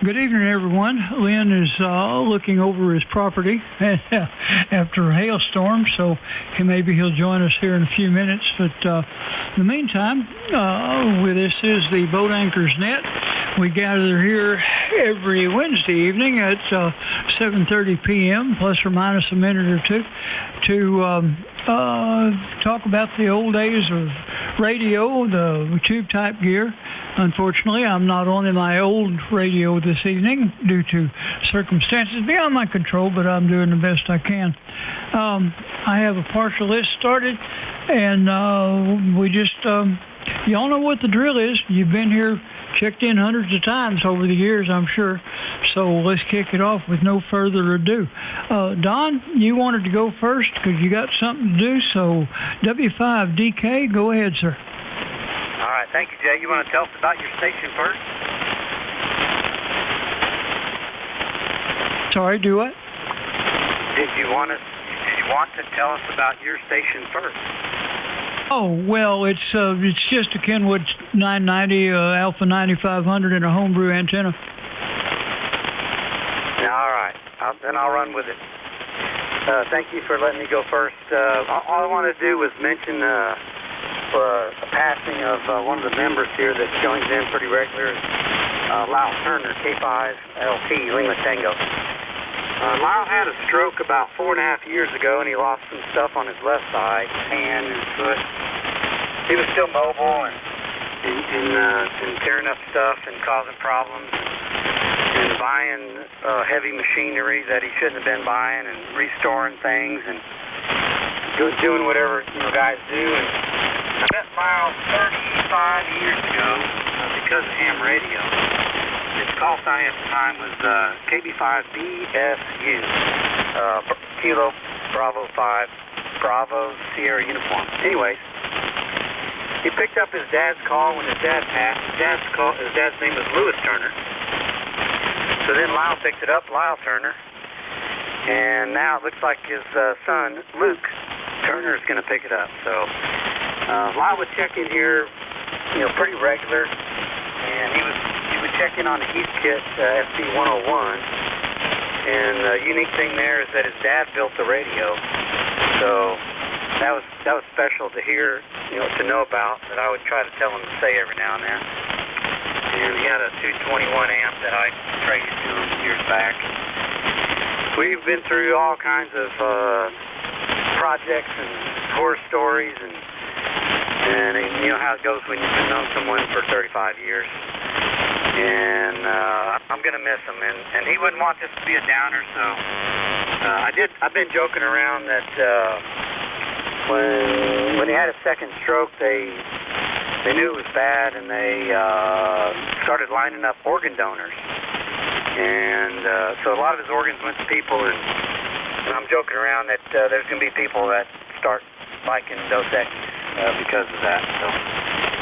Good evening, everyone. Lynn is looking over his property after a hailstorm, so maybe he'll join us here in a few minutes. But in the meantime, this is the Boat Anchors Net. We gather here every Wednesday evening at 7:30 p.m., plus or minus a minute or two, to talk about the old days of radio, the tube-type gear. Unfortunately, I'm not on in my old radio this evening due to circumstances beyond my control, but I'm doing the best I can. I have a partial list started, and we just, y'all know what the drill is. You've been here, checked in hundreds of times over the years, I'm sure. So let's kick it off with no further ado. Don, you wanted to go first because you got something to do, so W5DK, go ahead, sir. All right, thank you, Jay. You want to tell us about your station first? Sorry, do what? Did you want to tell us about your station first? Oh, well, it's just a Kenwood 990 Alpha 9500 and a homebrew antenna. All right, then I'll run with it. Thank you for letting me go first. All I want to do was mention a passing of one of the members here that joins in pretty regular, Lyle Turner, K5LT, Lima Tango. Lyle had a stroke about 4.5 years ago, and he lost some stuff on his left side, hand and foot. He was still mobile and tearing up stuff and causing problems and buying heavy machinery that he shouldn't have been buying and restoring things and doing whatever guys do. And I met Lyle 35 years ago because of ham radio. His call sign at the time was KB5BSU, Kilo Bravo 5, Bravo Sierra Uniform. Anyways, he picked up his dad's call when his dad passed. His dad's name was Lewis Turner. So then Lyle picked it up, Lyle Turner. And now it looks like his son, Luke Turner, is going to pick it up. So Lyle would check in here, pretty regular, and he would check in on the Heathkit SB 101. And the unique thing there is that his dad built the radio, so that was special to hear, to know about. That I would try to tell him to say every now and then. And he had a 221 amp that I traded to him years back. We've been through all kinds of projects and horror stories, and you know how it goes when you've known someone for 35 years. And I'm going to miss him, and he wouldn't want this to be a downer, so I've been joking around that when he had a second stroke, they knew it was bad, and they started lining up organ donors. And so a lot of his organs went to people, and I'm joking around that there's going to be people that start liking Dos Equis because of that. So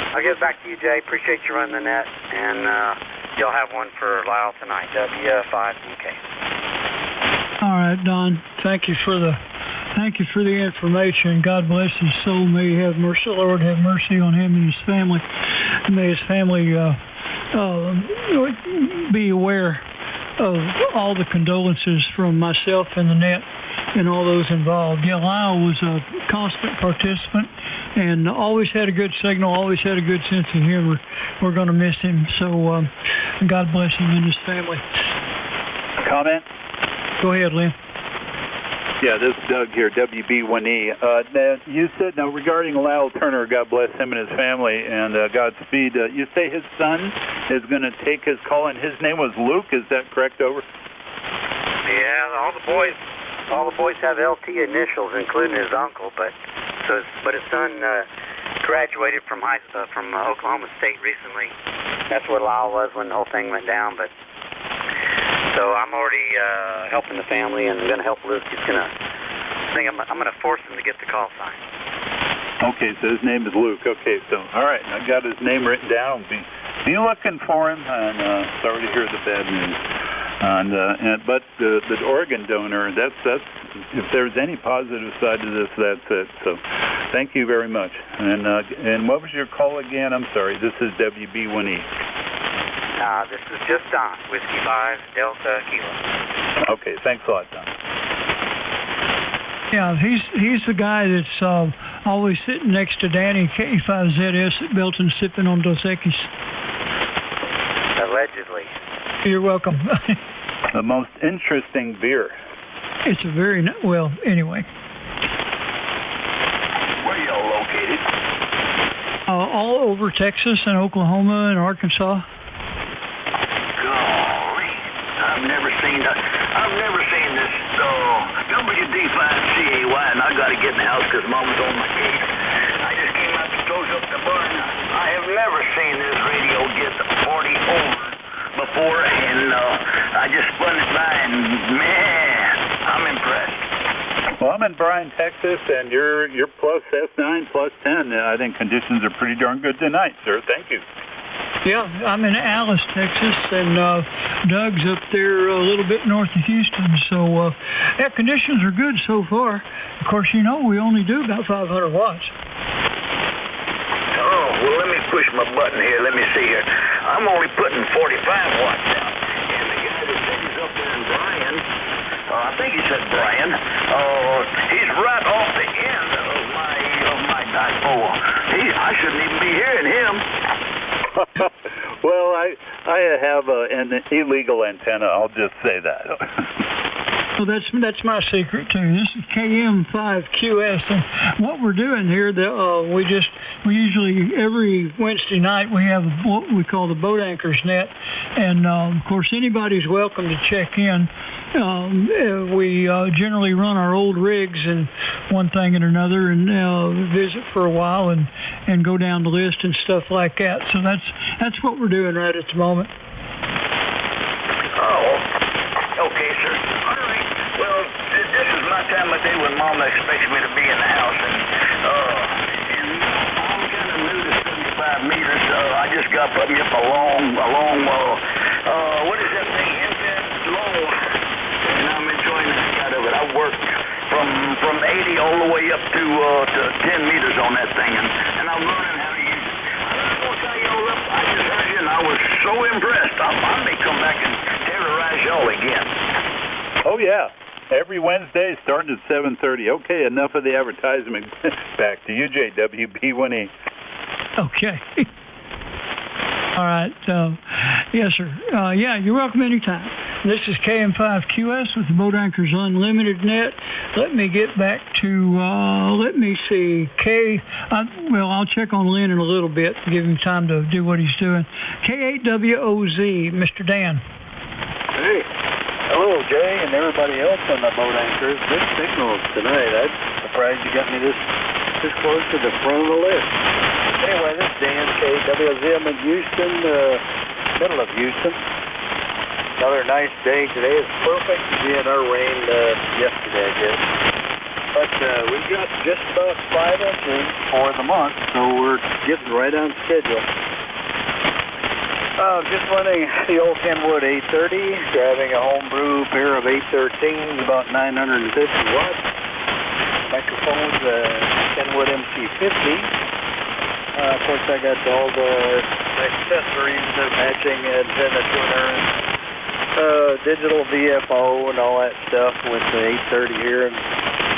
I'll give it back to you, Jay. Appreciate you running the net, and you'll have one for Lyle tonight, W5DK. All right, Don. Thank you for the information. God bless his soul. May he have mercy. Lord, have mercy on him and his family. May his family be aware of all the condolences from myself and the net and all those involved. Yeah, Lyle was a constant participant and always had a good signal, always had a good sense of humor. We're going to miss him, so God bless him and his family. Comment? Go ahead, Lynn. Yeah, this is Doug here, WB1E. You said, now regarding Lyle Turner, God bless him and his family, and Godspeed, you say his son is going to take his call, and his name was Luke, is that correct, over? Yeah, all the boys have LT initials, including his uncle, but his son graduated from Oklahoma State recently. That's what Lyle was when the whole thing went down, but so I'm already helping the family and going to help Luke. I'm going to force him to get the call sign. Okay, so his name is Luke. Okay, so all right, I got his name written down. Be looking for him, and sorry to hear the bad news. But the organ donor, that's if there's any positive side to this, that's it. So thank you very much. And what was your call again? I'm sorry. This is WB1E. This is just Don, Whiskey 5, Delta Kilo. Okay, thanks a lot, Don. Yeah, he's the guy that's always sitting next to Danny K5ZS at Belton sipping on Dos Equis. Allegedly. You're welcome. The most interesting beer. It's a very, well, anyway. Where are y'all located? All over Texas and Oklahoma and Arkansas. Golly, I've never seen this WD5CAY, and I got to get in the house because Mama's on my case. I just came out to close up the barn. I have never seen this radio get 40 over before, and I just spun it by, and man, I'm impressed. Well, I'm in Bryan, Texas, and you're plus S9, plus 10. I think conditions are pretty darn good tonight, sir. Thank you. Yeah, I'm in Alice, Texas, and Doug's up there a little bit north of Houston. So, yeah, conditions are good so far. Of course, you know, we only do about 500 watts. Oh, well, let me push my button here. Let me see here. I'm only putting 45 watts out. And the guy that said he's up there in Bryan, I think he said Bryan, he's right off the end of my dipole. I shouldn't even be hearing him. Well, I have an illegal antenna. I'll just say that. Well, that's my secret too. This is KM5QS, and what we're doing here, we usually every Wednesday night we have what we call the Boat Anchors Net, and of course anybody's welcome to check in. We generally run our old rigs and one thing and another, and visit for a while and go down the list and stuff like that. So that's what we're doing right at the moment. Oh, okay, sir. All right. Well, this is my time of day when Mama expects me to be in the house, and I'm kind of new to 75 meters. I just got put me up a long, what is that thing? Low. And I'm enjoying the heck out of it. I worked from 80 all the way up to 10 meters on that thing, and I'm learning how to use it. I don't know how y'all up. I just heard you, and I was so impressed. I may come back and terrorize y'all again. Oh, yeah. Every Wednesday starting at 7:30. Okay, enough of the advertisement. Back to you, JWB1E. Okay. All right. Yes, sir. Yeah, you're welcome anytime. This is KM5QS with the Boat Anchors Unlimited Net. Let me get back to, let me see, I'll check on Lynn in a little bit to give him time to do what he's doing. K8WOZ, Mr. Dan. Hey. Hello, Jay, and everybody else on the Boat Anchors. Good signals tonight. I'm surprised you got me this close to the front of the list. Anyway, this is Dan, KWZ. I'm in Houston, middle of Houston. Another nice day today. It's perfect. We had our rain yesterday, I guess. But we got just about 5 inches for the month, so we're getting right on schedule. Just running the old Kenwood 830, driving a homebrew pair of 813s, about 950 watts. Microphones, Kenwood MC50. Of course, I got all the accessories, matching antenna tuner, digital VFO, and all that stuff with the 830 here. And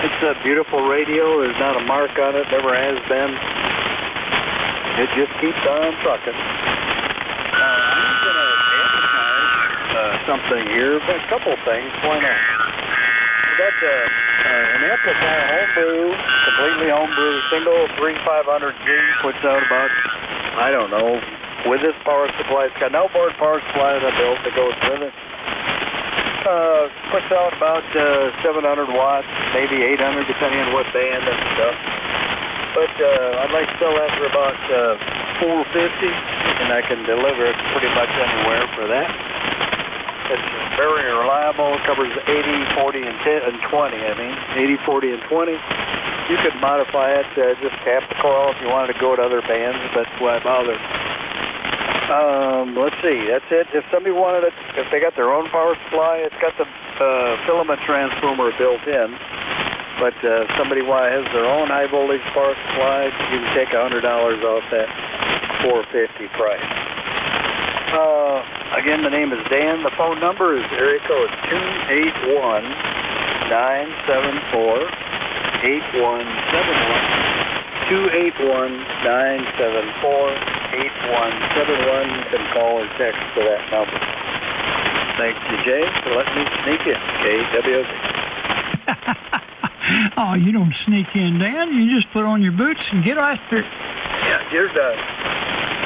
it's a beautiful radio. There's not a mark on it, never has been. It just keeps on trucking. I'm going to advertise something here, but a couple things. Why not? We got an amplifier homebrew, completely homebrew, single 3500G, puts out about, I don't know, with this power supply, it's got an outboard power supply that I built that goes with it. Puts out about 700 watts, maybe 800, depending on what band and stuff. But I'd like to sell that for about $450, and I can deliver it pretty much anywhere for that. It's very reliable. It covers 80, 40, and 20. I mean, 80, 40, and 20. You could modify it, just tap the coil if you wanted to go to other bands, but why bother? Let's see. That's it. If somebody wanted it, if they got their own power supply, it's got the filament transformer built in. But if somebody has their own high voltage power supply, you can take $100 off that $450 price. Again, the name is Dan. The phone number is area code 281-974-8171. You can call or text to that number. Thank you, Jay, for letting me sneak in. KWOZ. Oh, you don't sneak in, Dan. You just put on your boots and get after it. Yeah, you're done.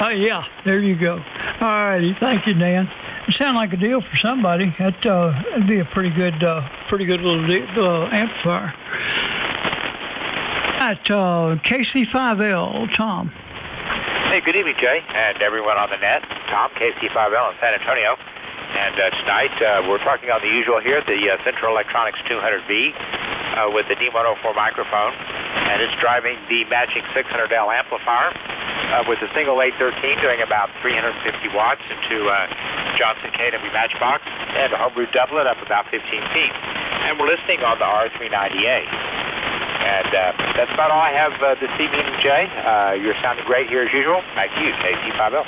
Oh, yeah, there you go. All righty, thank you, Dan. It sounded like a deal for somebody. That'd be a pretty good little amplifier. At KC5L, Tom. Hey, good evening, Jay, and everyone on the net. Tom, KC5L in San Antonio. And tonight, we're talking on the usual here, the Central Electronics 200V with the D104 microphone. And it's driving the matching 600L amplifier with a single 813 doing about 350 watts into Johnson KW Matchbox, and a homebrew doublet up about 15 feet. And we're listening on the R390A. And that's about all I have this evening, Jay. You're sounding great here as usual. Back to you, KC5L.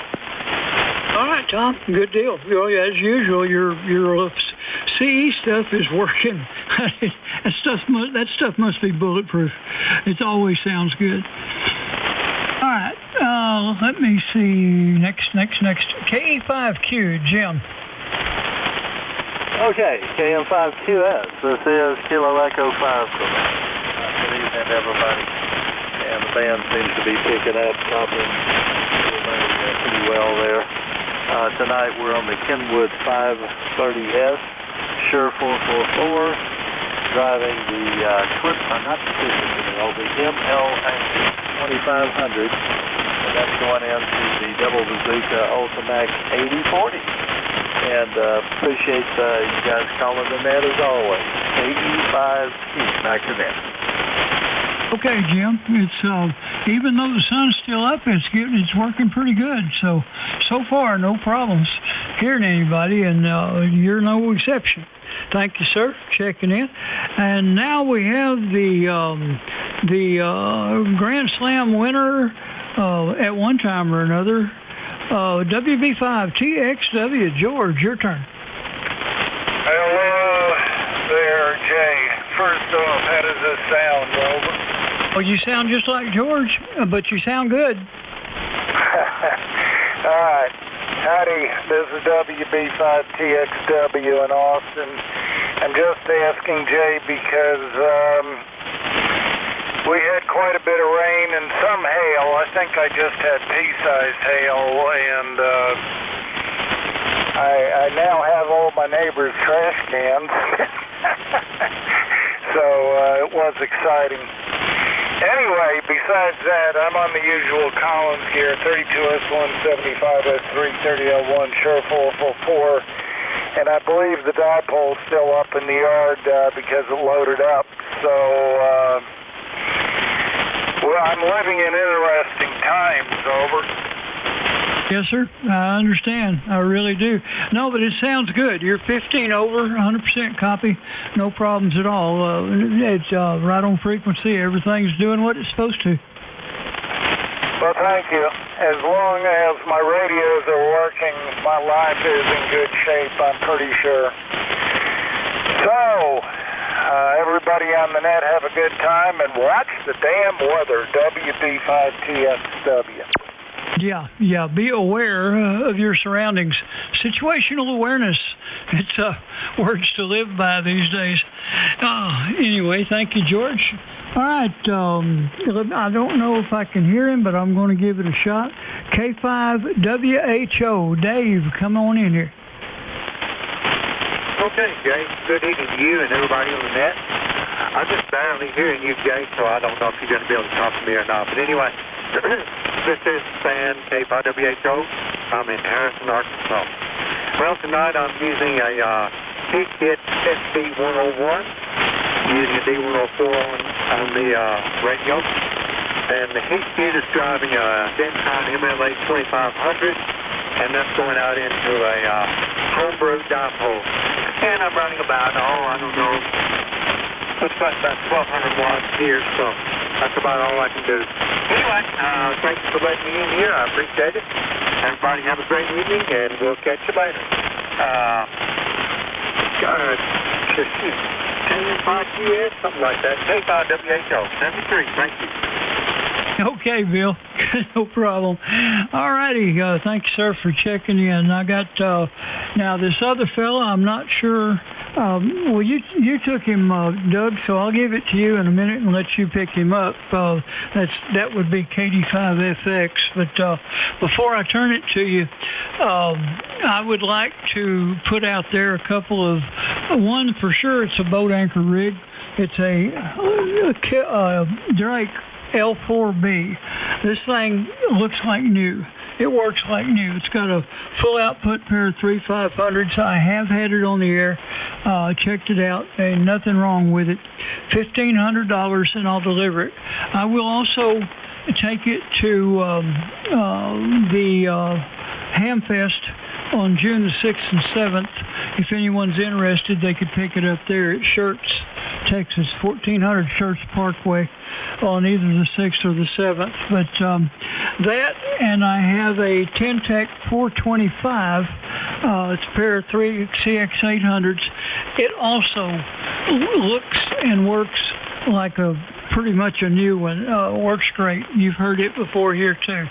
All right, Tom. Good deal. As usual, your CE stuff is working. that stuff must be bulletproof. It always sounds good. All right. Let me see. Next. KE5Q, Jim. Okay, KM5QS. This is Kilo Echo 5. Good evening, everybody. And the band seems to be picking up, copying pretty well there. Tonight we're on the Kenwood 530S, Shure 444, driving the the ML 2500, and that's going into the Double Bazooka Ultimax 8040. And appreciate you guys calling the net as always. KE5Q, back to net. Okay, Jim. It's even though the sun's still up, it's working pretty good. So far, no problems hearing anybody, and you're no exception. Thank you, sir, checking in. And now we have the Grand Slam winner at one time or another, WB5 TXW. George, your turn. Hello there, Jay. First off, how does this sound, Over? Well, you sound just like George, but you sound good. All right. Howdy, this is WB5TXW in Austin. I'm just asking, Jay, because we had quite a bit of rain and some hail. I think I just had pea-sized hail, and I now have all my neighbors' trash cans. So it was exciting. Anyway, besides that, I'm on the usual Collins gear, 32S1, 75S3, 30L1, Shure 444, and I believe the dipole's still up in the yard because it loaded up. So, well, I'm living in interesting times, over. Yes, sir. I understand. I really do. No, but it sounds good. You're 15 over, 100% copy. No problems at all. It's right on frequency. Everything's doing what it's supposed to. Well, thank you. As long as my radios are working, my life is in good shape, I'm pretty sure. So, everybody on the net have a good time and watch the damn weather. WB5TXW. Yeah. Be aware of your surroundings. Situational awareness. It's words to live by these days. Anyway, thank you, George. All right. I don't know if I can hear him, but I'm going to give it a shot. K5WHO. Dave, come on in here. Okay, Jay. Good evening to you and everybody on the net. I'm just barely hearing you, Jay, so I don't know if you're going to be able to talk to me or not. But anyway, this is Stan K5WHO. I'm in Harrison, Arkansas. Well, tonight I'm using a Heat Kit SB101, using a D104 on the radio. And the Heat Kit is driving a Dentron MLA 2500, and that's going out into a homebrew dipole. And I'm running about, it's about 1,200 watts here, so that's about all I can do. Anyway, thank you for letting me in here. I appreciate it. Everybody have a great evening, and we'll catch you later. 10-5-US, something like that. 10-5-WHO, 73, thank you. Okay, Bill. No problem. All righty. Thank you, sir, for checking in. I got now this other fella. I'm not sure. Well, you took him, Doug. So I'll give it to you in a minute and let you pick him up. That would be KD5FX. But before I turn it to you, I would like to put out there a couple of one for sure. It's a boat anchor rig. It's a Drake L4B. This thing looks like new. It works like new. It's got a full output pair of 3500s. I have had it on the air. Checked it out. Ain't nothing wrong with it. $1,500 and I'll deliver it. I will also take it to the Hamfest on June the 6th and 7th. If anyone's interested, they could pick it up there at Shirts, Texas, 1400 Shirts Parkway on either the 6th or the 7th. But that, and I have a Tentec 425. It's a pair of 3 CX800s. It also looks and works like pretty much a new one. Works great. You've heard it before here too.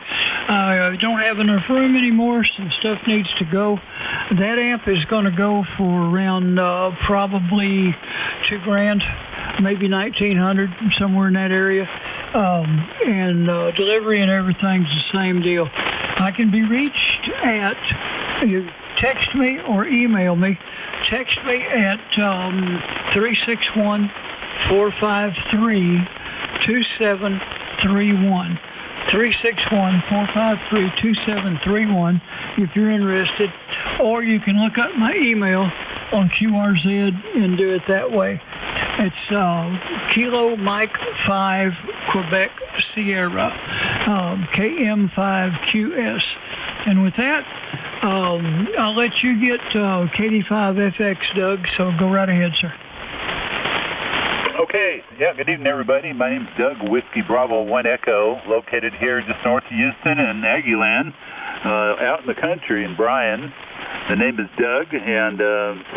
I don't have enough room anymore. Some stuff needs to go. That amp is going to go for around probably $2,000, maybe $1,900, somewhere in that area. And delivery and everything's the same deal. I can be reached at, you text me or email me. Text me at 361-453-2731. 361-453-2731 if you're interested. Or you can look up my email on QRZ and do it that way. It's Kilo Mike 5 Quebec Sierra, KM5QS. And with that, I'll let you get KD5FX, Doug, so go right ahead, sir. Okay. Yeah, good evening, everybody. My name's Doug, Whiskey Bravo 1 Echo, located here just north of Houston in Aggieland, out in the country in Bryan. The name is Doug, and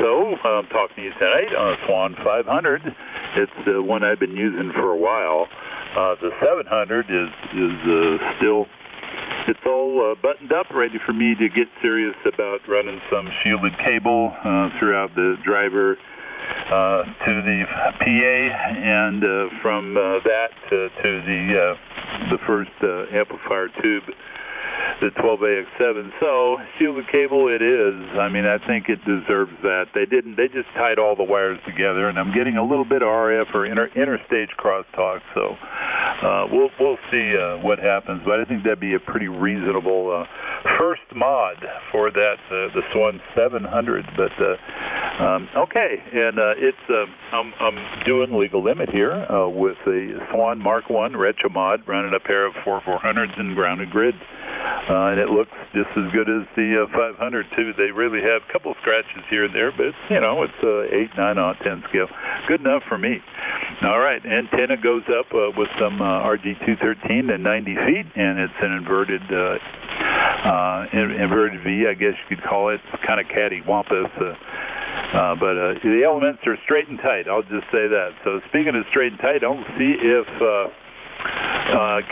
so I'm talking to you tonight on a Swan 500. It's the one I've been using for a while. The 700 is still, it's all buttoned up, ready for me to get serious about running some shielded cable throughout the driver to the PA, and from that to the first amplifier tube, the 12AX7. So shielded cable it is. I mean, I think it deserves that. They just tied all the wires together, and I'm getting a little bit of RF or interstage crosstalk. So we'll see what happens. But I think that'd be a pretty reasonable first mod for that the Swan 700. But okay, and it's I'm doing legal limit here with the Swan Mark 1 retro mod, running a pair of 4400s and grounded grid. And it looks just as good as the 500 too. They really have a couple of scratches here and there, but it's, it's 8, 9 on 10 scale. Good enough for me. All right, antenna goes up with some RG213 at 90 feet, and it's an inverted V, I guess you could call it. It's kind of cattywampus. But the elements are straight and tight. I'll just say that. So speaking of straight and tight, I'll see if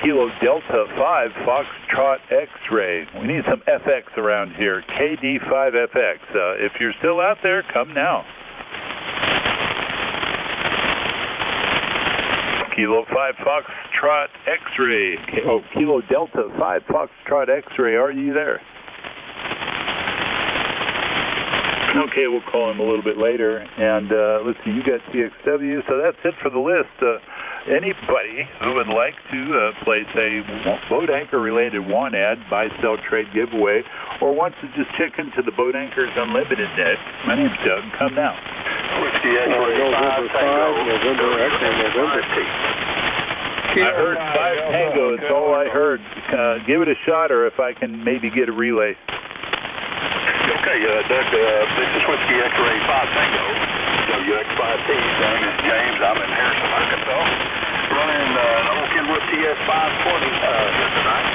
Kilo Delta 5 Foxtrot X-Ray. We need some FX around here. KD5FX. If you're still out there, come now. Kilo 5 Foxtrot X-Ray. Kilo Delta 5 Foxtrot X-Ray. Are you there? Okay, we'll call him a little bit later. And let's see, you got TXW. So that's it for the list. Anybody who would like to place a boat anchor related want ad, buy, sell, trade, giveaway, or wants to just check into the Boat Anchors Unlimited net, my name's Doug. Come now. Whiskey X-ray 5 Tango, November X-ray, November T. I heard 5 Tango. It's all I heard. Give it a shot, or if I can maybe get a relay. Okay, Doug, this is Whiskey X-ray 5 Tango, WX5T. My name is James. I'm in Harrison, Arkansas, running an old Kenwood TS520 here tonight.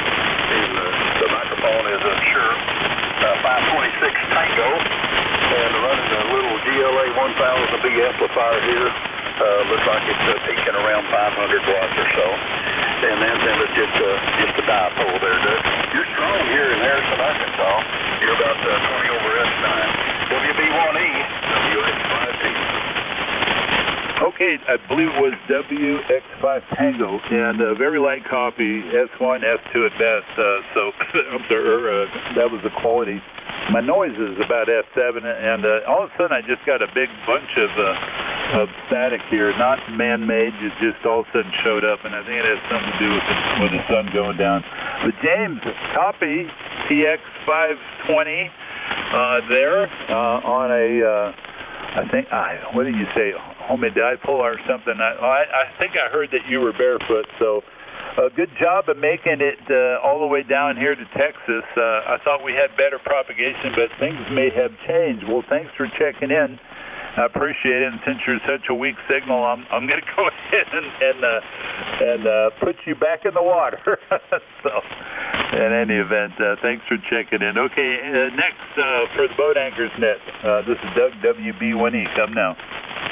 And the microphone is sure Tango, and running a little GLA 1000B amplifier here. Looks like it's peaking around 500 watts or so. And antenna's just a dipole there, Doug. You're strong here in Harrison, Arkansas. You're about 20 over S9. WB1E, WX5T. Okay, I believe it was WX5 Tango, and a very light copy, S1, S2 at best, so I'm sorry, that was the quality. My noise is about S7, and all of a sudden I just got a big bunch of static here, not man-made, it just all of a sudden showed up, and I think it has something to do with the sun going down. But James, copy TX520 there on a... I think, what did you say, homemade dipole or something? I think I heard that you were barefoot, so good job of making it all the way down here to Texas. I thought we had better propagation, but things may have changed. Well, thanks for checking in. I appreciate it, and since you're such a weak signal, I'm going to go ahead and put you back in the water. So, in any event, thanks for checking in. Okay, next for the Boat Anchors Net, this is Doug, WB1E. Come now.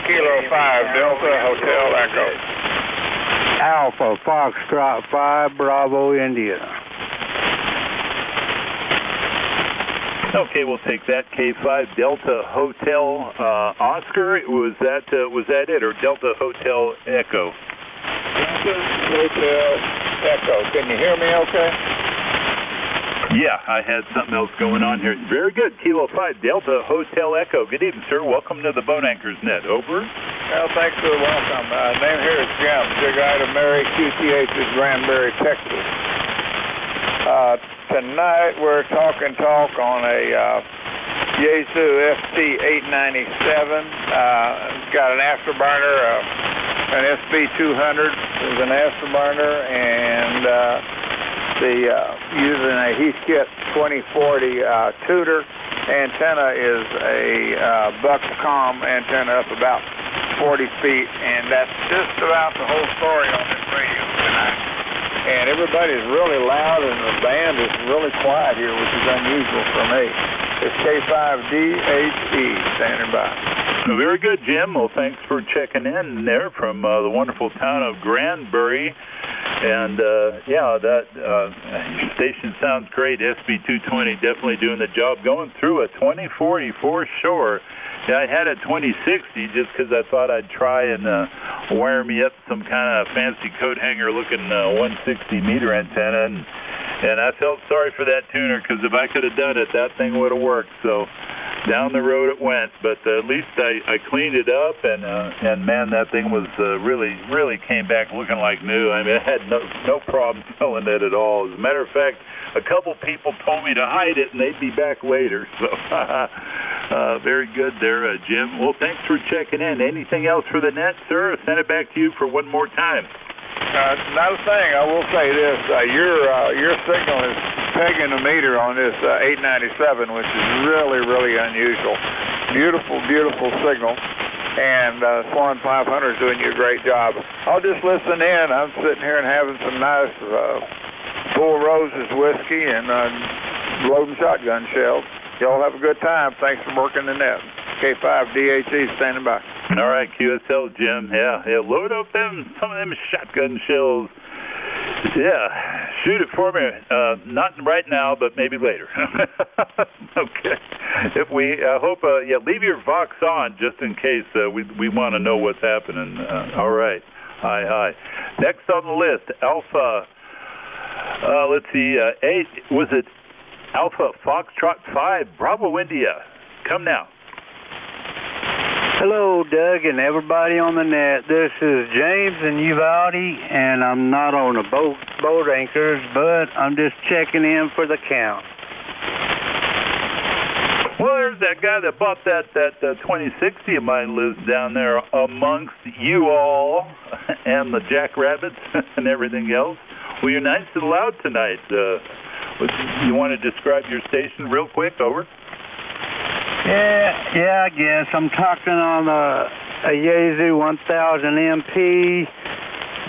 Kilo 5, Delta Hotel Echo. Alpha Foxtrot 5, Bravo, India. Okay, we'll take that. K5 Delta Hotel Oscar. Was that it, or Delta Hotel Echo? Delta Hotel Echo. Can you hear me okay? Yeah, I had something else going on here. Very good. Kilo 5 Delta Hotel Echo. Good evening, sir. Welcome to the Boat Anchors Net. Over. Well, thanks for the welcome. Name here is Jim. Big Item Mary, QTH is Granbury, Texas. Tonight we're talking on a Yaesu FT897. Got an afterburner, an SB200 is an afterburner, and using a Heathkit 2040 Tudor antenna is a Buxcom antenna up about 40 feet, and that's just about the whole story on this radio tonight. And everybody's really loud, and the band is really quiet here, which is unusual for me. It's K5DHE standing by. Very good, Jim. Well, thanks for checking in there from the wonderful town of Granbury. And, yeah, that your station sounds great. SB220 definitely doing the job. Going through a 2040 for sure. Yeah, I had a 2060 just because I thought I'd try and wire me up some kind of fancy coat hanger looking 160 meter antenna, and I felt sorry for that tuner because if I could have done it, that thing would have worked. So down the road it went, but at least I cleaned it up, and man, that thing was really came back looking like new. I mean, I had no problem selling it at all. As a matter of fact, a couple people told me to hide it, and they'd be back later. So very good there, Jim. Well, thanks for checking in. Anything else for the net, sir? I'll send it back to you for one more time. Not a thing. I will say this: your signal is pegging a meter on this 897, which is really unusual. Beautiful signal, and Swan 500 is doing you a great job. I'll just listen in. I'm sitting here and having some nice Four Roses whiskey and loading shotgun shells. Y'all have a good time. Thanks for working the net. K5 DHE standing by. All right, QSL, Jim. Yeah, load up some of them shotgun shells. Yeah, shoot it for me. Not right now, but maybe later. Okay. If we hope, leave your Vox on just in case we want to know what's happening. All right. Hi. Next on the list, Alpha. Let's see. 8 was it? Alpha Foxtrot 5 Bravo India. Come now. Hello, Doug, and everybody on the net. This is James in Uvalde, and I'm not on a boat anchors, but I'm just checking in for the count. Well, there's that guy that bought that 2060 of mine lives down there amongst you all and the jackrabbits and everything else. Well, you're nice and loud tonight. You want to describe your station real quick? Over. Yeah, I guess. I'm talking on a Yaesu 1000 MP,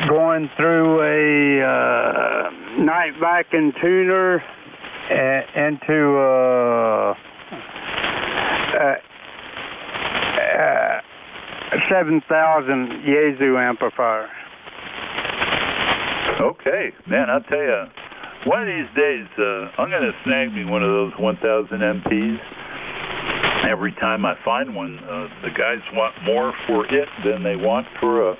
going through a night Viking tuner into 7,000 Yaesu amplifier. Okay, man, I'll tell you, one of these days, I'm going to snag me one of those 1,000 MPs. Every time I find one, the guys want more for it than they want for a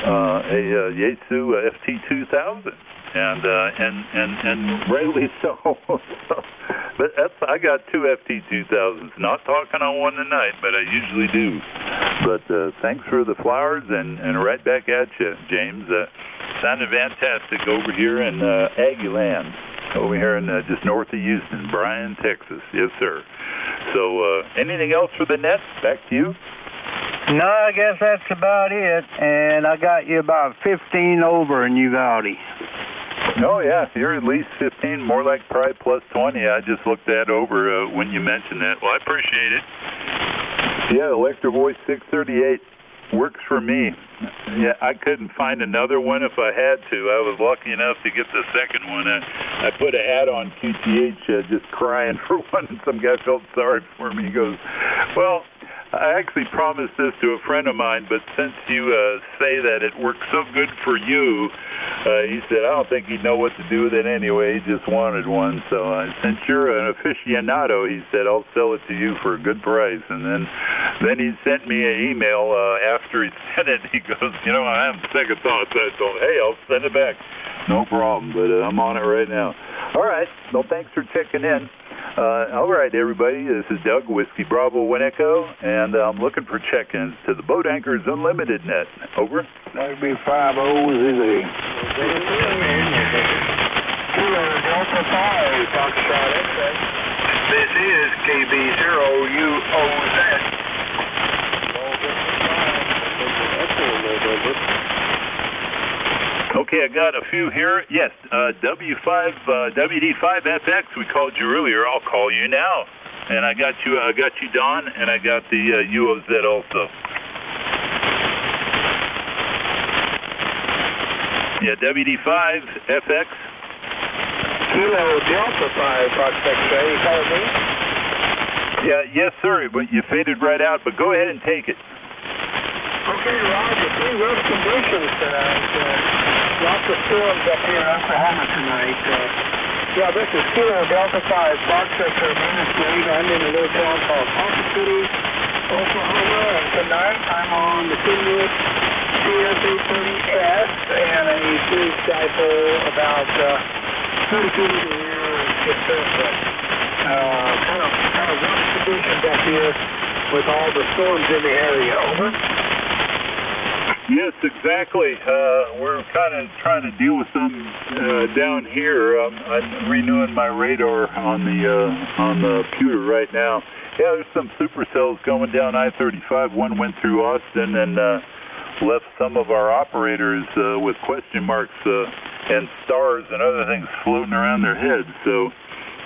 Yaesu FT2000, and rightly so. But I got two FT2000s. Not talking on one tonight, but I usually do. But thanks for the flowers, and right back at you, James. Sounded fantastic over here in Aggie Land, over here in just north of Houston, Bryan, Texas. Yes, sir. So anything else for the net? Back to you. No, I guess that's about it. And I got you about 15 over in Uvalde. Oh, yeah, you're at least 15, more like probably plus 20. I just looked that over when you mentioned that. Well, I appreciate it. Yeah, Electro Voice 638 works for me. Yeah, I couldn't find another one if I had to. I was lucky enough to get the second one. I put a hat on QTH just crying for one, and some guy felt sorry for me. He goes, well, I actually promised this to a friend of mine, but since you say that it works so good for you, he said, I don't think he'd know what to do with it anyway. He just wanted one. So since you're an aficionado, he said, I'll sell it to you for a good price. And then he sent me an email after he sent it. He goes, I have second thoughts. I told him, hey, I'll send it back. No problem, but I'm on it right now. All right. Well, thanks for checking in. All right, everybody, this is Doug, Whiskey Bravo Winneco, and I'm looking for check-ins to the Boat Anchors Unlimited net. Over. That'd be 5-0-Z. Delta 5, Foxtrot X-ray. This is KB0UOZ. Okay, I got a few here. Yes, WD5FX. We called you earlier. I'll call you now. And I got you, Don, and I got the UOZ also. Yeah, WD5FX. Kilo Delta 5, Prospect Bay. You calling me? Yeah, yes, sir. But you faded right out. But go ahead and take it. Okay, Roger. Pretty rough conditions tonight. Lots of storms up here in Oklahoma tonight. Yeah, this is Kilo Delta 5, Box Sector Ministry. I'm in a little town called Ponca City, Oklahoma, and tonight I'm on the Kinwood CS-830S and a big dipole about 30 feet in the air and just kind of rough conditions up here with all the storms in the area. Over. Yes, exactly. We're kind of trying to deal with some down here. I'm renewing my radar on the computer right now. Yeah, there's some supercells going down I-35. One went through Austin and left some of our operators with question marks and stars and other things floating around their heads. So,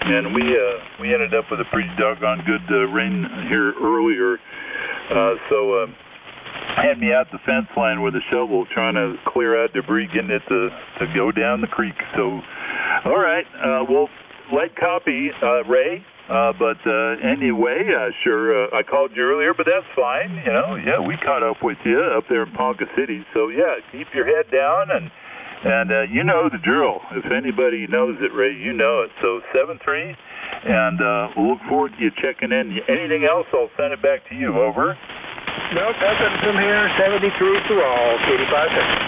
and we ended up with a pretty doggone good rain here earlier. Had me out the fence line with a shovel trying to clear out debris, getting it to go down the creek. So, all right, well, light copy, Ray. But anyway, sure, I called you earlier, but that's fine. Yeah, we caught up with you up there in Ponca City. So, yeah, keep your head down, and you know the drill. If anybody knows it, Ray, you know it. So 7-3, and we'll look forward to you checking in. Anything else, I'll send it back to you. Over. Nope, nothing from here. 73 to all. 85 seconds.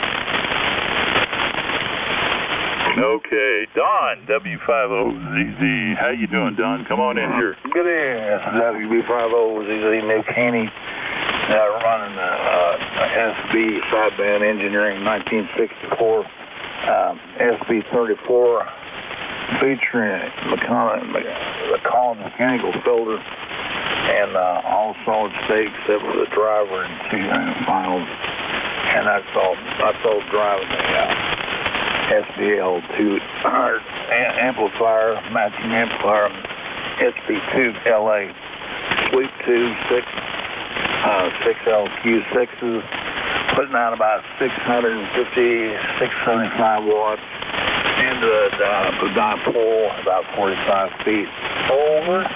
Okay, Don, W50ZZ. How you doing, Don? Come on in here. Good evening. This is W50ZZ, Nick Haney. Running SB sideband engineering 1964, SB34, featuring the Collins mechanical filter. And all solid state except for the driver and two finals. And that's all driving the SBL2 amplifier, matching amplifier, SB2 LA, sweep 2, 6 LQ6s, putting out about 650, 675 watts into the dipole, about 45 feet. Over.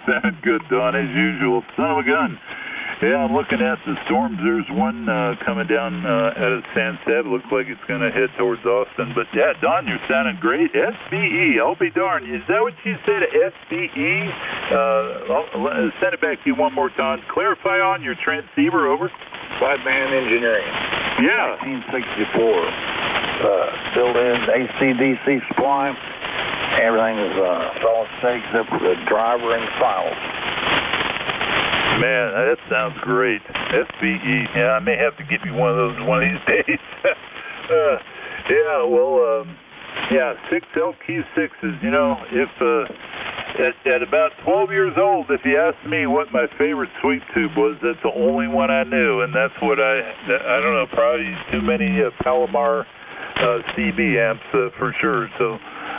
Sounded good, Don, as usual. Son of a gun. Yeah, I'm looking at the storms. There's one coming down out of Sunset. Looks like it's going to head towards Austin. But yeah, Don, you're sounding great. SBE, I'll be darned. Is that what you said, SBE? I'll send it back to you one more time. Clarify on your transceiver, over. Five-man engineering. Yeah. 1964. Built in AC/DC supply. Everything is solid state except for the driver and files. Man, that sounds great. SBE. Yeah, I may have to get me one of those one of these days. Yeah, well, yeah, 6 LQ6s. You know, if at about 12 years old, if you asked me what my favorite sweep tube was, that's the only one I knew, and that's what I don't know, probably too many Palomar CB amps for sure. So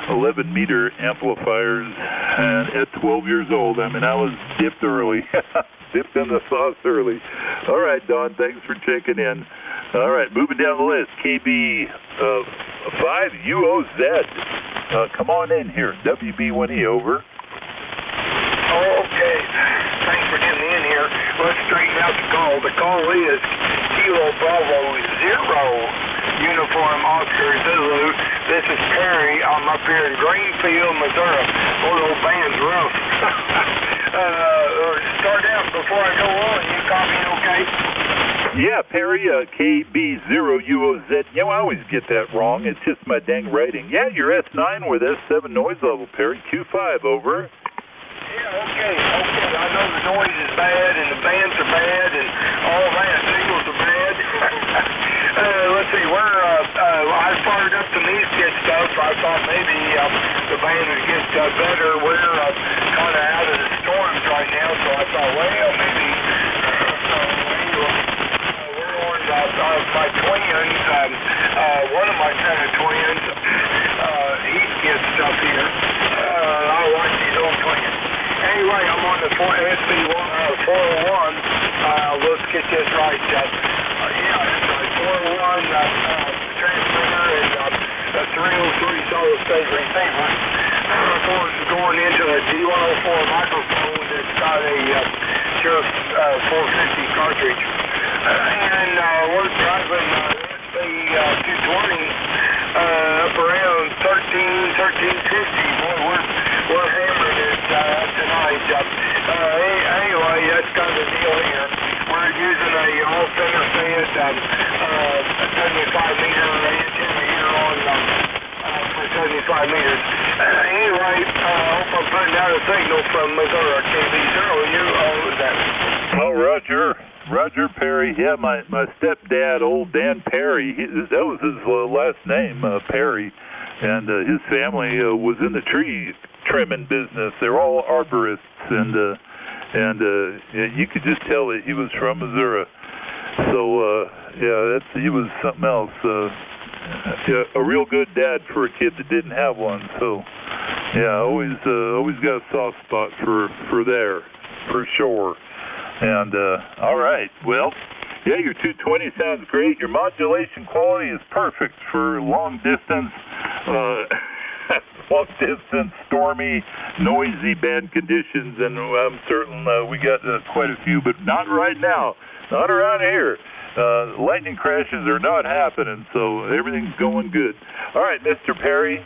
11-meter amplifiers, and at 12 years old, I mean, I was dipped early. Dipped in the sauce early. All right, Don, thanks for checking in. All right, moving down the list, KB5UOZ. Come on in here, WB1E, over. Okay, thanks for getting in here. Let's straighten out the call. The call is Kilo Bravo 0, Uniform Oscar Zulu. This is Perry. I'm up here in Greenfield, Missouri. Boy, old band's rough. Start out before I go on. You copy okay? Yeah, Perry, KB0UOZ. You know, I always get that wrong. It's just my dang writing. Yeah, you're S9 with S7 noise level, Perry. Q5, over. Yeah, okay. I know the noise is bad and the bands are bad and all that. Signals are bad. Let's see, I fired up the Meeskit stuff. I thought maybe the band would get better. We're kind of out of the storms right now, so I thought, well, maybe we're on my twins. One of my twins, he gets stuff here. I watch these old twins. Anyway, I'm on the SB 401. Let's get this right. Yeah, it's 401 transmitter and 303 solid state receiver. Going into a D104 microphone that's got a Sheriff 450 cartridge. And we're driving SB 220 up around 1350. Boy, we're hammering it tonight. Anyway, that's kind of the deal here. We're using a all-center fed 75-meter antenna here on for 75 meters. Anyway, I hope I'm putting out a signal from Missouri. KB0UOZ. Oh, Roger Perry. Yeah, my stepdad, old Dan Perry, that was his last name, Perry. And his family was in the tree trimming business. They're all arborists, and you could just tell that he was from Missouri. So yeah, he was something else. Yeah, a real good dad for a kid that didn't have one. So yeah, always got a soft spot for there, for sure. And all right, well. Yeah, your 220 sounds great. Your modulation quality is perfect for long distance, stormy, noisy band conditions. And I'm certain we got quite a few, but not right now. Not around here. Lightning crashes are not happening, so everything's going good. All right, Mr. Perry.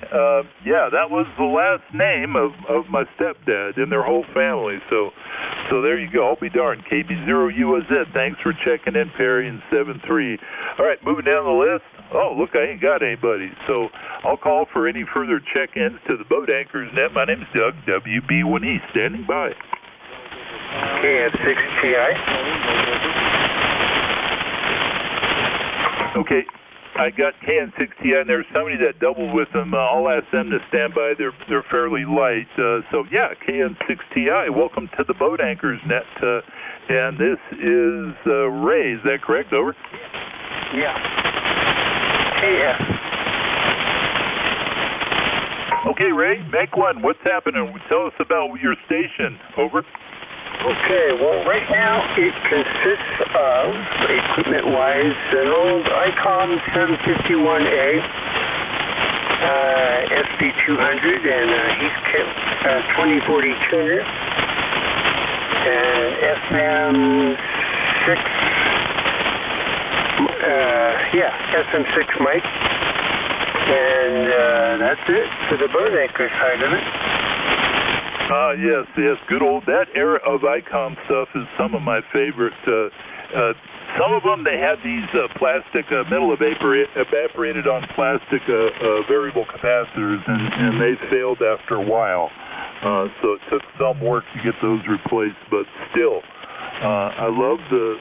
Yeah, that was the last name of my stepdad and their whole family. So there you go. I'll be darned. KB0UOZ. Thanks for checking in, Perry, in 7-3. All right, moving down the list. Oh, look, I ain't got anybody. So I'll call for any further check-ins to the Boat Anchors Net. My name's Doug, WB1E, standing by. KN6TI. Okay, I got KN6TI, and there's somebody that doubled with them. I'll ask them to stand by. They're fairly light. So, yeah, KN6TI, welcome to the Boat Anchors Net. And this is Ray, is that correct? Over? Yeah. Yeah. Okay, Ray, make one. What's happening? Tell us about your station. Over. Okay, well, right now it consists of, equipment-wise, an old ICOM 751A, SB200, and a Heathkit 2040 tuner, and FM SM6. SM6 mic. And that's it for the bird anchor side of it. Yes, good old, that era of ICOM stuff is some of my favorite. Some of them, they had these plastic, metal evaporated on plastic variable capacitors, and they failed after a while. So it took some work to get those replaced, but still, I love the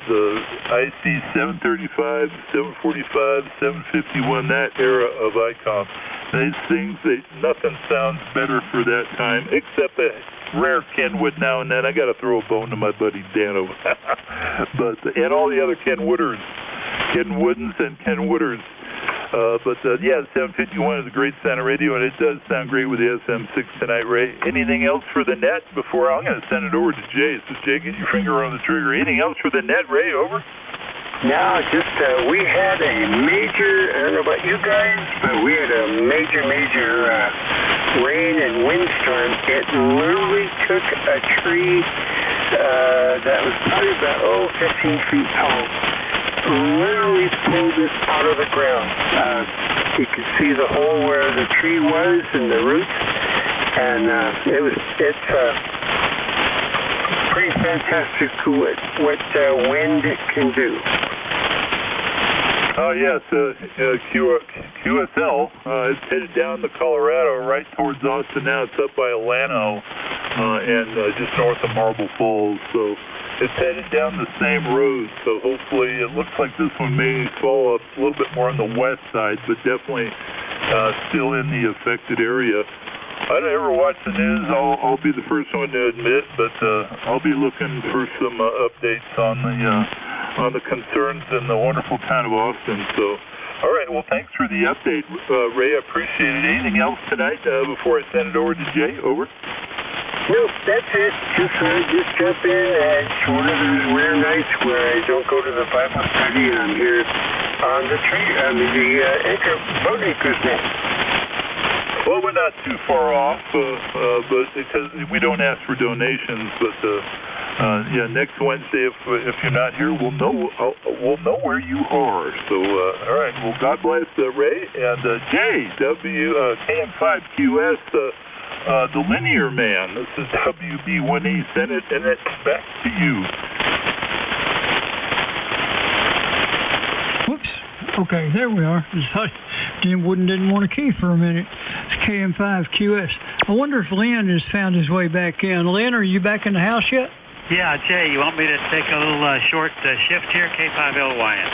IC 735, 745, 751, that era of ICOM. These things, nothing sounds better for that time, except a rare Kenwood now and then. I got to throw a bone to my buddy Dano. And all the other Kenwooders, Kenwoodens and Kenwooders. Yeah, 751 is a great sound of radio, and it does sound great with the SM6 tonight, Ray. Anything else for the net before I'm going to send it over to Jay? So, Jay, get your finger on the trigger. Anything else for the net, Ray? Over? No, just we had a major, I don't know about you guys, but we had a major rain and windstorm. It literally took a tree that was probably about 15 feet tall, literally pulled it out of the ground. You could see the hole where the tree was and the roots, and it's pretty fantastic what wind it can do. Oh, yes, QSL is headed down to Colorado right towards Austin now. It's up by Alano and just north of Marble Falls. So it's headed down the same road. So hopefully it looks like this one may fall up a little bit more on the west side, but definitely still in the affected area. I don't ever watch the news. I'll be the first one to admit, but I'll be looking for some updates on the concerns in the wonderful town of Austin. So, all right. Well, thanks for the update, Ray. I appreciate it. Anything else tonight before I send it over to Jay? Over. Nope, that's it. Just jump in. It's one of those rare nights where I don't go to the Bible study, and I'm here on the boat anchor's net. Well, we're not too far off, but because we don't ask for donations. But yeah, next Wednesday, if you're not here, we'll know where you are. So, all right. Well, God bless Ray and KM5QS, the linear man. This is WB1E Senate, and it's back to you. Whoops. Okay, there we are. Didn't want to key for a minute. It's KM5QS. I wonder if Lynn has found his way back in. Lynn, are you back in the house yet? Yeah, Jay, you want me to take a little short shift here, K5LYN?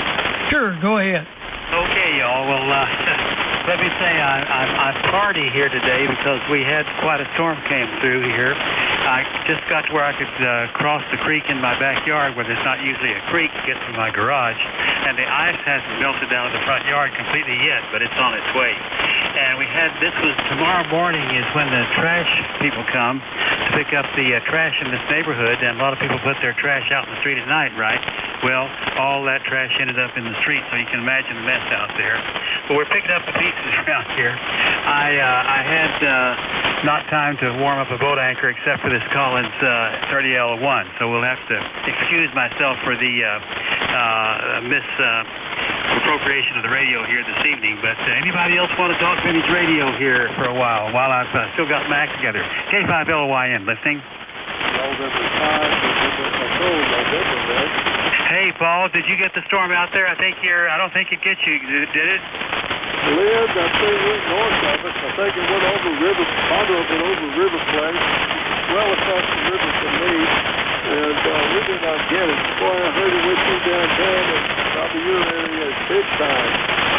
Sure, go ahead. Okay, y'all. Well, let me say I party here today because we had quite a storm came through here. I just got to where I could cross the creek in my backyard where there's not usually a creek to get to my garage, and the ice hasn't melted down in the front yard completely yet, but it's on its way. And this was tomorrow morning is when the trash people come to pick up the trash in this neighborhood, and a lot of people put their trash out in the street at night, right? Well, all that trash ended up in the street, so you can imagine the mess out there. But we're picking up the pieces around here. I had not time to warm up a boat anchor except for this Collins 30L1, so we'll have to excuse myself for the misappropriation of the radio here this evening. But anybody else want to talk vintage radio here for a while I've still got my act together? K5LYN, listening. Hey, Paul, did you get the storm out there? I don't think it gets you, did it? Lynn, that thing went north of us. I think it went over river, part of it over River Place, well across the river from me, and we did not get it. Boy, I heard it went through downtown, and probably your area is big time.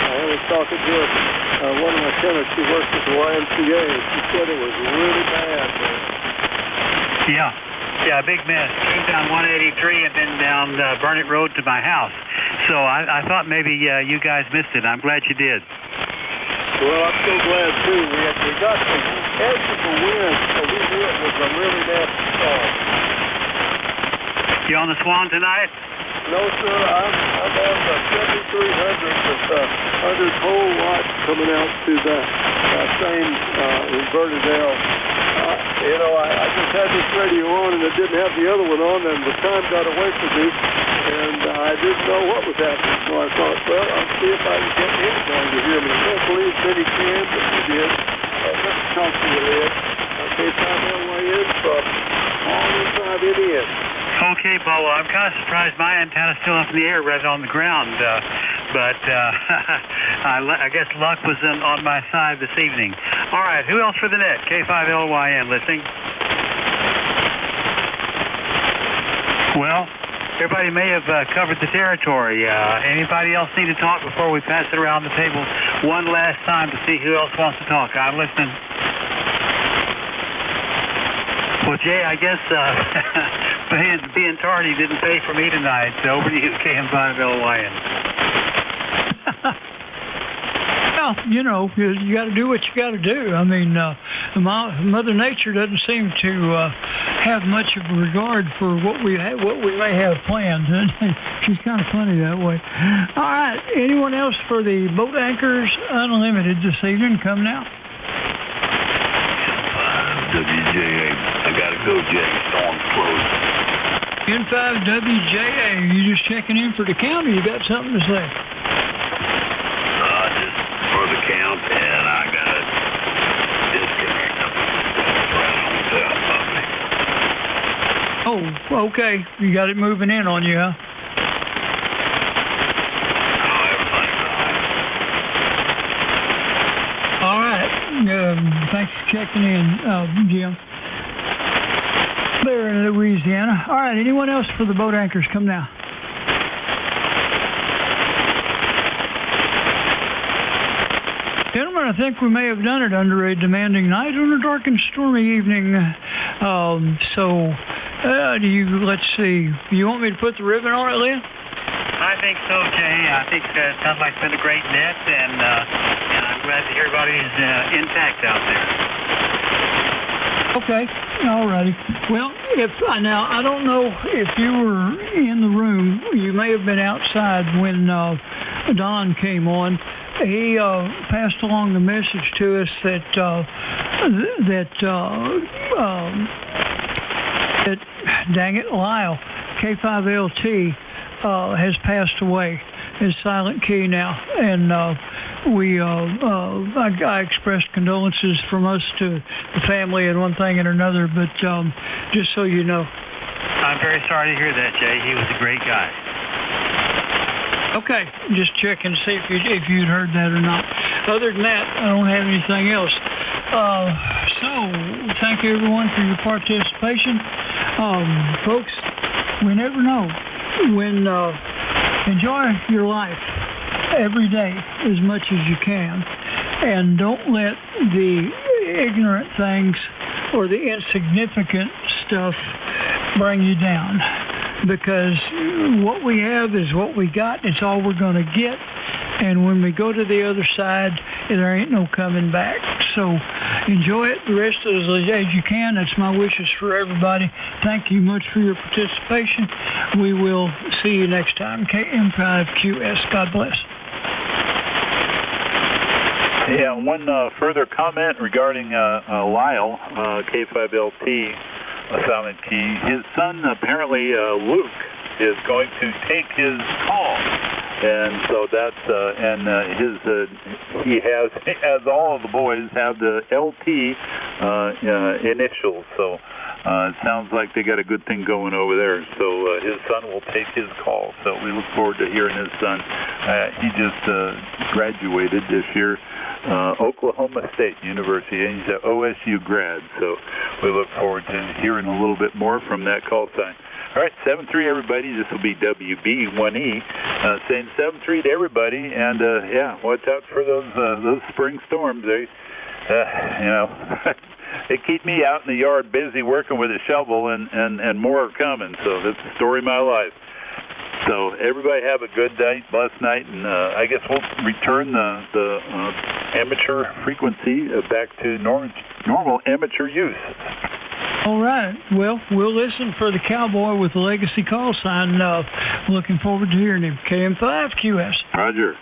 I was talking to one of my tenants who works at the YMCA. She said it was really bad, man. Yeah, big mess. Came down 183 and then down Burnett Road to my house. So I thought maybe you guys missed it. I'm glad you did. Well, I'm so glad, too. We got some edge of the wind, so we knew it was a really nasty storm. You on the Swan tonight? No, sir. I'm on the 7300 with 100 whole watts coming out to the same inverted L. you know, I just had this radio on and I didn't have the other one on, and the time got away from me, and I didn't know what was happening. So I thought, well, I'll see if I can get anyone to hear me. I don't believe many can, but we did. Let's talk to you, Ed. K5LYN from all inside Indiana. Okay, Bo, I'm kind of surprised my antenna's still up in the air right on the ground, but I guess luck was on my side this evening. All right, who else for the net? K5LYN listening. Well, everybody may have covered the territory. Anybody else need to talk before we pass it around the table one last time to see who else wants to talk? I'm listening. Well, Jay, I guess being tardy didn't pay for me tonight, so over to you, KM5LYN. Well, you know, you got to do what you got to do. I mean, Mother Nature doesn't seem to have much of a regard for what we may have planned. She's kind of funny that way. All right, anyone else for the Boat Anchors Unlimited this evening? Come now. WJA, I gotta go, Jay. Storm's closed. N5WJA, you just checking in for the count, or you got something to say? Just for the count, and I gotta disconnect them. Oh, okay. You got it moving in on you, huh? All right. Thanks for checking in, Jim. There in Louisiana. All right. Anyone else for the Boat Anchors? Come now. Gentlemen, I think we may have done it under a demanding night on a dark and stormy evening. Let's see. You want me to put the ribbon on it, Lynn? I think so, Jay. I think it sounds like it's been a great net, and I'm glad to hear everybody's intact out there. Okay, all righty. Well, now I don't know if you were in the room. You may have been outside when Don came on. He passed along the message to us that dang it, Lyle, K5LT, has passed away. His silent key now, and I expressed condolences from us to the family and one thing and another, but just so you know. I'm very sorry to hear that, Jay. He was a great guy. Okay, just checking to see if you'd heard that or not. Other than that, I don't have anything else. So, thank you everyone for your participation. Folks, we never know when enjoy your life every day as much as you can, and don't let the ignorant things or the insignificant stuff bring you down, because what we have is what we got. It's all we're going to get, and when we go to the other side, there ain't no coming back. So enjoy it the rest of the day as you can. That's my wishes for everybody. Thank you much for your participation. We will see you next time. KM5QS. God bless. Yeah, one further comment regarding Lyle, K5LT, silent key. His son, apparently Luke, is going to take his call. And so that's he has, as all of the boys have the LT initials. So it sounds like they got a good thing going over there. So his son will take his call. So we look forward to hearing his son. He just graduated this year, Oklahoma State University, and he's an OSU grad. So we look forward to hearing a little bit more from that call sign. All right, 7-3, everybody. This will be WB1E saying 7-3 to everybody, and watch out for those spring storms. They, they keep me out in the yard busy working with a shovel, and more are coming. So that's the story of my life. So everybody have a good night, blessed night, and I guess we'll return the amateur frequency back to normal amateur use. All right. Well, we'll listen for the cowboy with the legacy call sign. Looking forward to hearing him. KM5QS. Roger.